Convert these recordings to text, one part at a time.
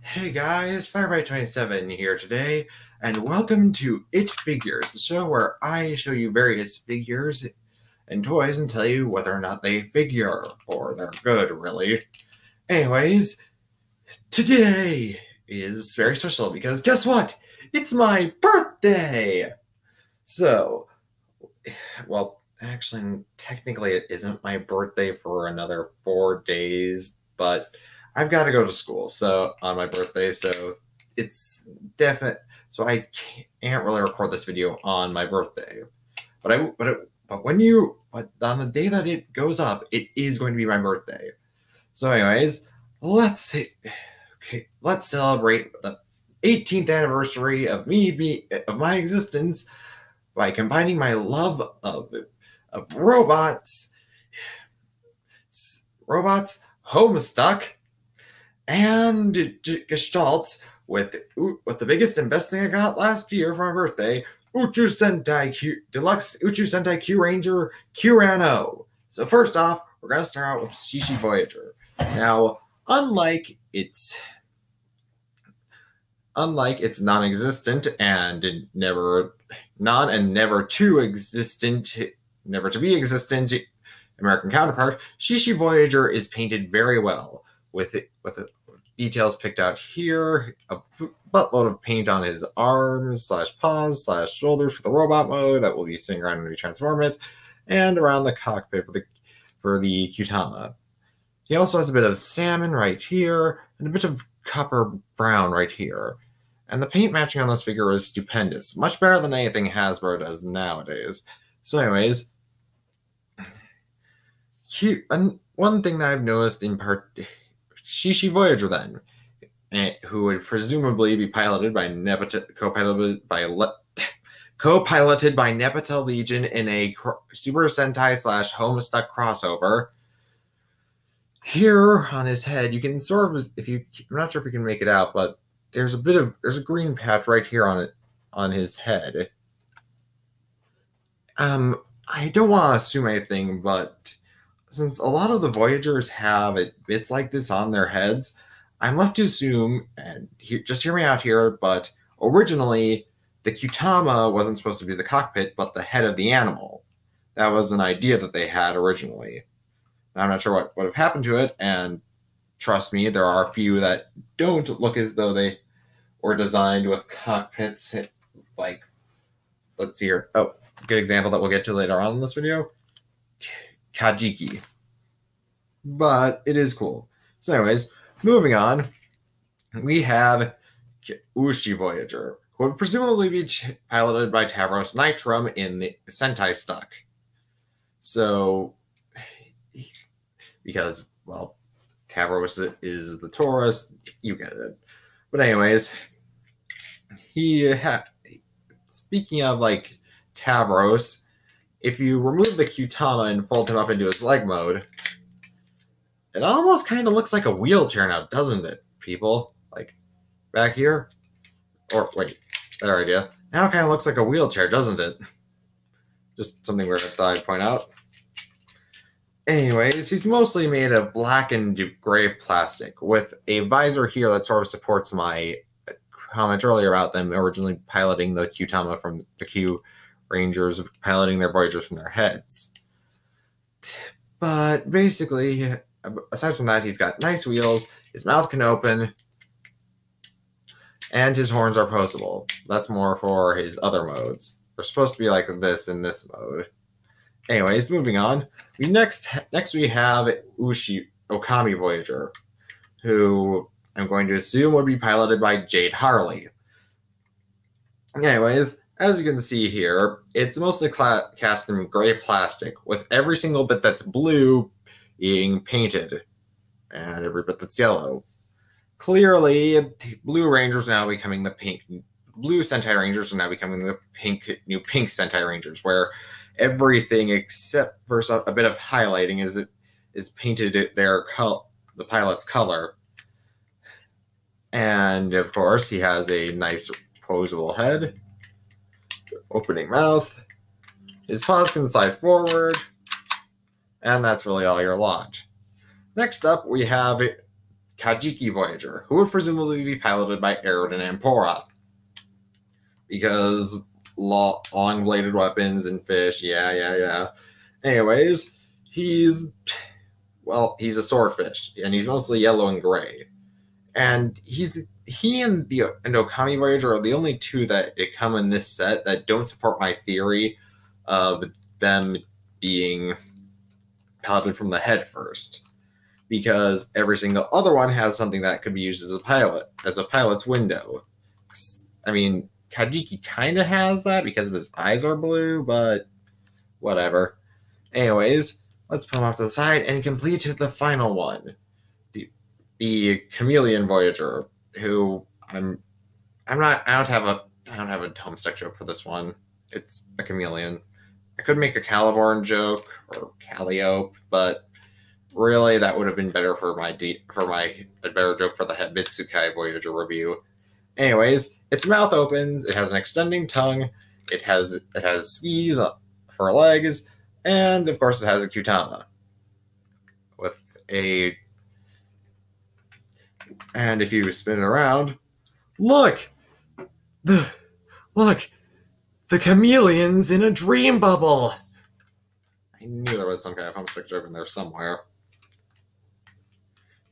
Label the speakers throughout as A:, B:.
A: Hey guys, Firebite27 here today, and welcome to It Figures, the show where I show you various figures and toys and tell you whether or not they figure, or they're good, really. Anyways, today is very special because guess what? It's my birthday! So, well, actually, technically it isn't my birthday for another 4 days, but I've got to go to school on my birthday, so it's definite. So I can't really record this video on my birthday, but on the day that it goes up, it is going to be my birthday. So, anyways, let's celebrate the 18th anniversary of my existence by combining my love of robots, Homestuck, and Gestalts with the biggest and best thing I got last year for my birthday, Uchu Sentai Deluxe Uchu Sentai Kyuranger Kyurenoh. So first off, we're going to start out with Shishi Voyager. Now, unlike its non-existent and never to be existent American counterpart, Shishi Voyager is painted very well with details picked out here, a buttload of paint on his arms / paws / shoulders for the robot mode that will be sitting around when we transform it, and around the cockpit for the Kyutama. He also has a bit of salmon right here and a bit of copper brown right here. And the paint matching on this figure is stupendous. Much better than anything Hasbro does nowadays. So anyways, one thing that I've noticed in part, Shishi Voyager then, who would presumably be co-piloted by Nepeta Legion in a Super Sentai / Homestuck crossover. Here on his head, you can sort of, I'm not sure if you can make it out, but there's a green patch right here on his head. I don't want to assume anything, but since a lot of the Voyagers have bits like this on their heads, I'm left to assume, and just hear me out here, but originally the Kyutama wasn't supposed to be the cockpit, but the head of the animal. That was an idea that they had originally. I'm not sure what would have happened to it, and trust me, there are a few that don't look as though they were designed with cockpits. Like, let's see here. Oh, good example that we'll get to later on in this video. Kajiki. But it is cool. So anyways, moving on, we have Ushi Voyager, who would presumably be piloted by Tavros Nitrum in the Sentai Stuck. So, because, well, Tavros is the Taurus, you get it. But anyways, speaking of, like, Tavros, if you remove the Kyutama and fold him up into his leg mode, it almost kind of looks like a wheelchair now, doesn't it, people? Like, back here? Or, wait, better idea. Now it kind of looks like a wheelchair, doesn't it? Just something weird I thought I'd point out. Anyways, he's mostly made of black and gray plastic, with a visor here that sort of supports my comment earlier about them originally piloting the Kyutama from the Q Rangers, piloting their Voyagers from their heads. But basically, aside from that, he's got nice wheels, his mouth can open, and his horns are posable. That's more for his other modes. They're supposed to be like this in this mode. Anyways, moving on. Next we have Okami Voyager, who I'm going to assume would be piloted by Jade Harley. Anyways, as you can see here, it's mostly cast in gray plastic, with every single bit that's blue being painted, and every bit that's yellow. Clearly, Blue Rangers are now becoming the pink. Blue Sentai Rangers are now becoming the new pink Sentai Rangers, where everything except for a bit of highlighting is painted the pilot's color. And of course, he has a nice posable head, opening mouth. His paws can slide forward, and that's really all your lot. Next up, we have Kajiki Voyager, who would presumably be piloted by Aerod and Ampora. Because long-bladed weapons and fish, yeah. Anyways, he's a swordfish, and he's mostly yellow and gray. And he and Okami Voyager are the only two that come in this set that don't support my theory of them being piloted from the head first. Because every single other one has something that could be used as a pilot's window. I mean, Kajiki kind of has that because his eyes are blue, but whatever. Anyways, let's put him off to the side and complete the final one. The Chameleon Voyager, who I don't have a Homestuck joke for this one. It's a chameleon. I could make a Caliborn joke or Calliope, but really that would have been better for a better joke for the Hebitsukai Voyager review. Anyways, its mouth opens, it has an extending tongue, it has skis for legs, and of course it has a Kyutama. And if you spin it around, look! The chameleon's in a dream bubble! I knew there was some kind of Homestuck joke in there somewhere.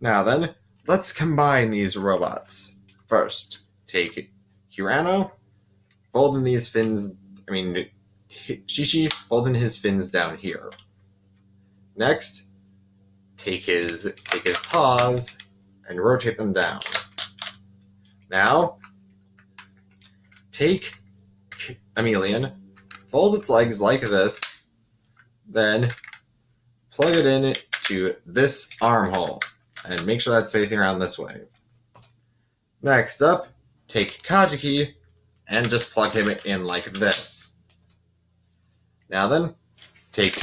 A: Now then, let's combine these robots. First, take Kyurenoh, fold in these fins, Shishi, fold in his fins down here. Next, take his paws and rotate them down. Now, take Chameleon, fold its legs like this, then plug it into this armhole, and make sure that's facing around this way. Next up, take Kajiki, and just plug him in like this. Now then, take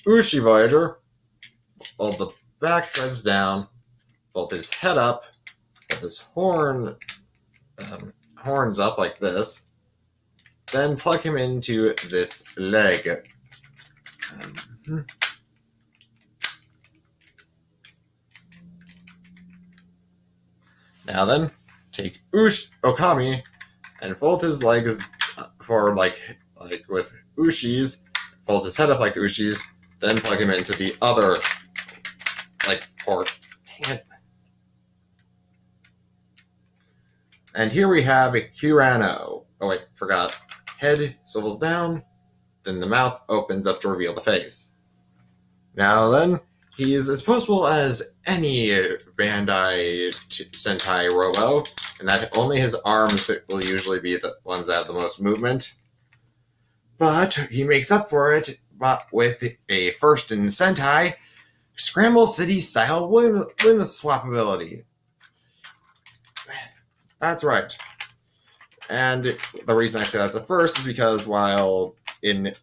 A: Ushi Voyager, fold the back threads down, fold his head up, fold his horns up like this, then plug him into this leg. Now then, take Okami and fold his legs forward like with Ushi's, fold his head up like Ushi's, then plug him into the other port. Dang it. And here we have a Kyurenoh. Oh wait, forgot. Head swivels down, then the mouth opens up to reveal the face. Now then, he is as posable as any Bandai Sentai Robo, and that only his arms will usually be the ones that have the most movement. But he makes up for it with a first in Sentai Scramble City style limb swap ability. That's right. And the reason I say that's a first is because while in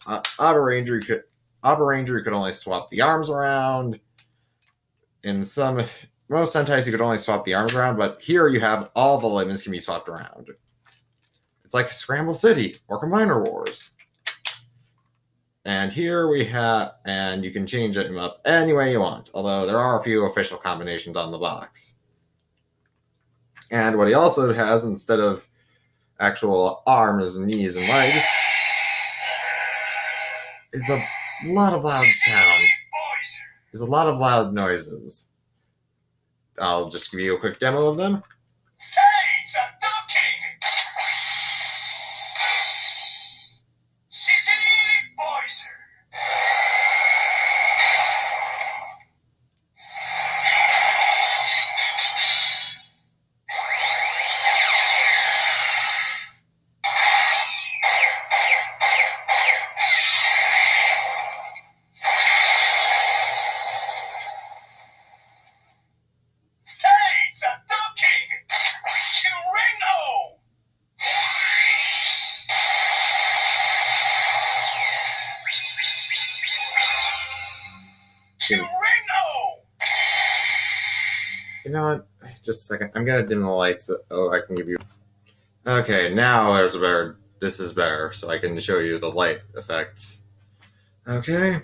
A: Abba Ranger you could only swap the arms around. In most Sentais you could only swap the arms around, but here you have all the limbs can be swapped around. It's like Scramble City or Combiner Wars. And here we have, and you can change it up any way you want, although there are a few official combinations on the box. And what he also has, instead of actual arms and knees and legs, is a lot of loud sound. There's a lot of loud noises. I'll just give you a quick demo of them. You know what? Just a second. I'm gonna dim the lights. Oh, I can give you. Okay, now there's a better. This is better, so I can show you the light effects. Okay.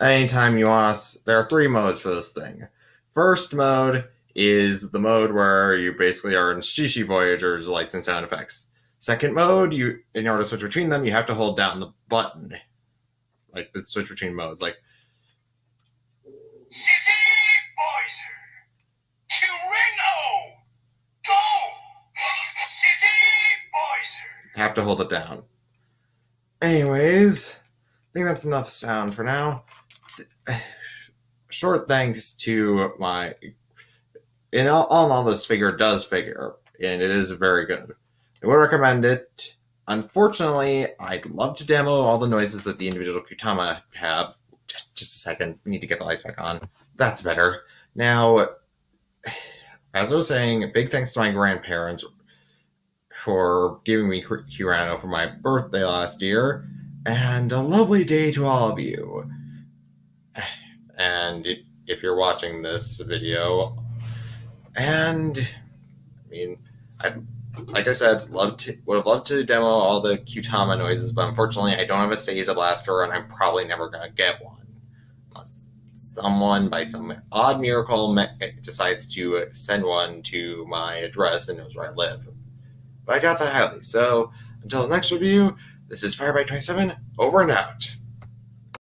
A: anytime you want to, there are 3 modes for this thing. First mode is the mode where you basically are in Shishi Voyager's lights and sound effects. Second mode, in order to switch between them, you have to hold down the button. Like, switch between modes. Like, Kyurenoh! Go! Have to hold it down. Anyways, I think that's enough sound for now. Short thanks to my... In all, this figure does figure, and it is very good. I would recommend it. Unfortunately, I'd love to demo all the noises that the individual Kyutama have. Just a second, need to get the lights back on. That's better. Now, as I was saying, big thanks to my grandparents for giving me Kyurenoh for my birthday last year, and a lovely day to all of you. And if you're watching this video, and I mean, like I said, would have loved to demo all the Kyutama noises, but unfortunately, I don't have a Seiza blaster, and I'm probably never gonna get one unless someone, by some odd miracle, decides to send one to my address and knows where I live. But I doubt that highly. So until the next review, this is Firebite27, over and out.